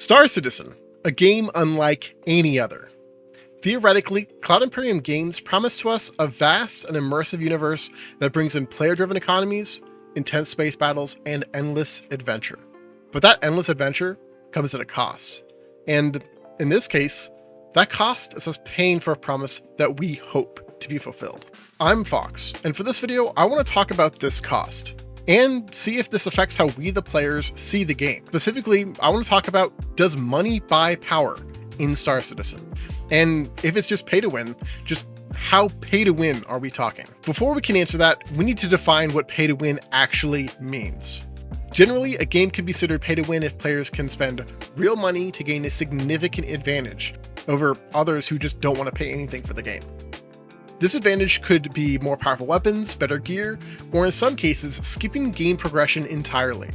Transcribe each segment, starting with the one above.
Star Citizen, a game unlike any other. Theoretically, Cloud Imperium Games promise to us a vast and immersive universe that brings in player-driven economies, intense space battles, and endless adventure. But that endless adventure comes at a cost. And in this case, that cost is us paying for a promise that we hope to be fulfilled. I'm Fox, and for this video, I want to talk about this cost and see if this affects how we, the players, see the game. Specifically, I want to talk about, does money buy power in Star Citizen? And if it's just pay to win, just how pay to win are we talking? Before we can answer that, we need to define what pay to win actually means. Generally, a game can be considered pay to win if players can spend real money to gain a significant advantage over others who just don't want to pay anything for the game. This advantage could be more powerful weapons, better gear, or in some cases, skipping game progression entirely.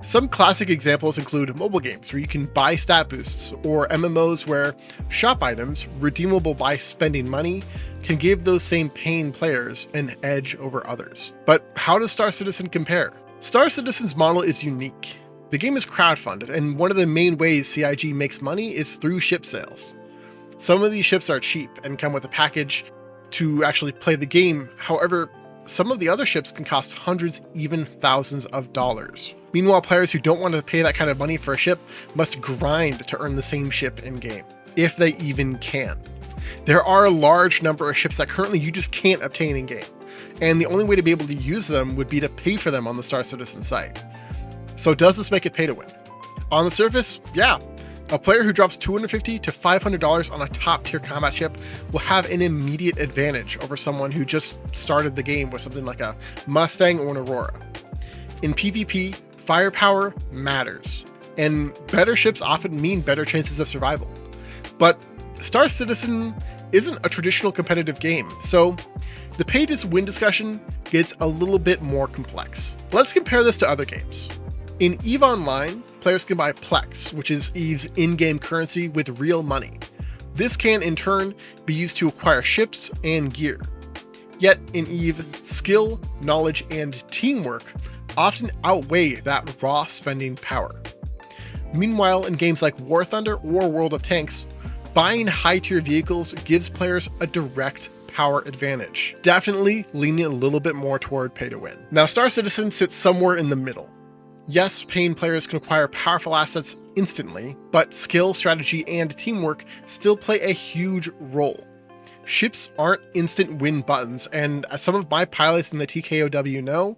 Some classic examples include mobile games where you can buy stat boosts, or MMOs where shop items, redeemable by spending money, can give those same paying players an edge over others. But how does Star Citizen compare? Star Citizen's model is unique. The game is crowdfunded, and one of the main ways CIG makes money is through ship sales. Some of these ships are cheap and come with a package to actually play the game. However, some of the other ships can cost hundreds, even thousands of dollars. Meanwhile, players who don't want to pay that kind of money for a ship must grind to earn the same ship in game, if they even can. There are a large number of ships that currently you just can't obtain in game, and the only way to be able to use them would be to pay for them on the Star Citizen site. So does this make it pay to win? On the surface, yeah. A player who drops $250 to $500 on a top tier combat ship will have an immediate advantage over someone who just started the game with something like a Mustang or an Aurora. In PvP, firepower matters, and better ships often mean better chances of survival. But Star Citizen isn't a traditional competitive game, so the pay to win discussion gets a little bit more complex. Let's compare this to other games. In EVE Online, players can buy Plex, which is EVE's in-game currency with real money. This can, in turn, be used to acquire ships and gear. Yet in EVE, skill, knowledge, and teamwork often outweigh that raw spending power. Meanwhile, in games like War Thunder or World of Tanks, buying high-tier vehicles gives players a direct power advantage, definitely leaning a little bit more toward pay to win. Now, Star Citizen sits somewhere in the middle. Yes, paying players can acquire powerful assets instantly, but skill, strategy, and teamwork still play a huge role. Ships aren't instant win buttons, and as some of my pilots in the TKOW know,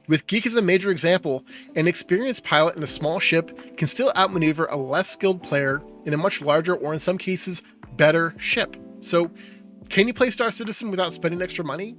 with Geek as a major example, an experienced pilot in a small ship can still outmaneuver a less skilled player in a much larger, or in some cases, better ship. So, can you play Star Citizen without spending extra money?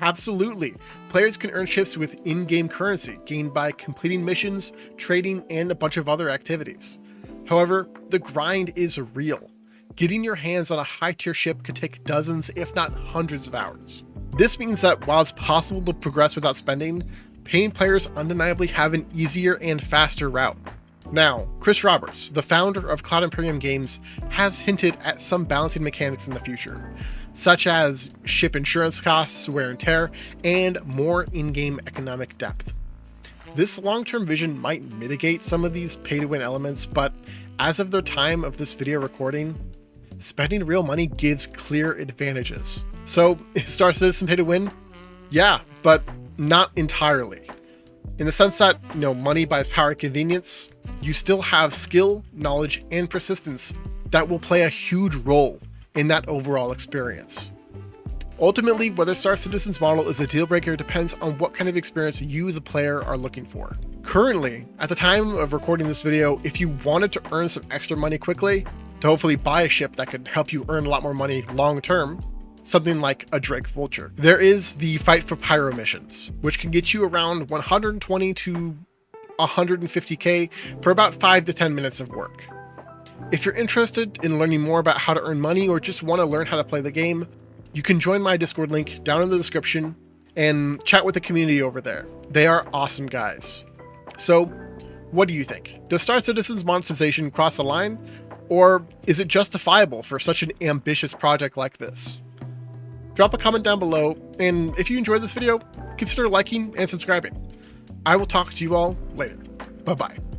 Absolutely. Players can earn ships with in-game currency gained by completing missions, trading, and a bunch of other activities. However, the grind is real. Getting your hands on a high-tier ship could take dozens, if not hundreds of hours. This means that while it's possible to progress without spending, paying players undeniably have an easier and faster route. Now, Chris Roberts, the founder of Cloud Imperium Games, has hinted at some balancing mechanics in the future, such as ship insurance costs, wear and tear, and more in-game economic depth. This long-term vision might mitigate some of these pay-to-win elements, but as of the time of this video recording, spending real money gives clear advantages. So, is Star Citizen pay to win? Yeah, but not entirely. In the sense that, money buys power and convenience, you still have skill, knowledge, and persistence that will play a huge role in that overall experience. Ultimately, whether Star Citizen's model is a deal breaker depends on what kind of experience you, the player, are looking for. Currently, at the time of recording this video, if you wanted to earn some extra money quickly, to hopefully buy a ship that could help you earn a lot more money long term, something like a Drake Vulture, there is the Fight for Pyro missions, which can get you around 120 to 150k for about 5 to 10 minutes of work. If you're interested in learning more about how to earn money or just want to learn how to play the game, you can join my Discord link down in the description and chat with the community over there. They are awesome guys. So, what do you think? Does Star Citizen's monetization cross the line, or is it justifiable for such an ambitious project like this? Drop a comment down below, and if you enjoyed this video, consider liking and subscribing. I will talk to you all later. Bye-bye.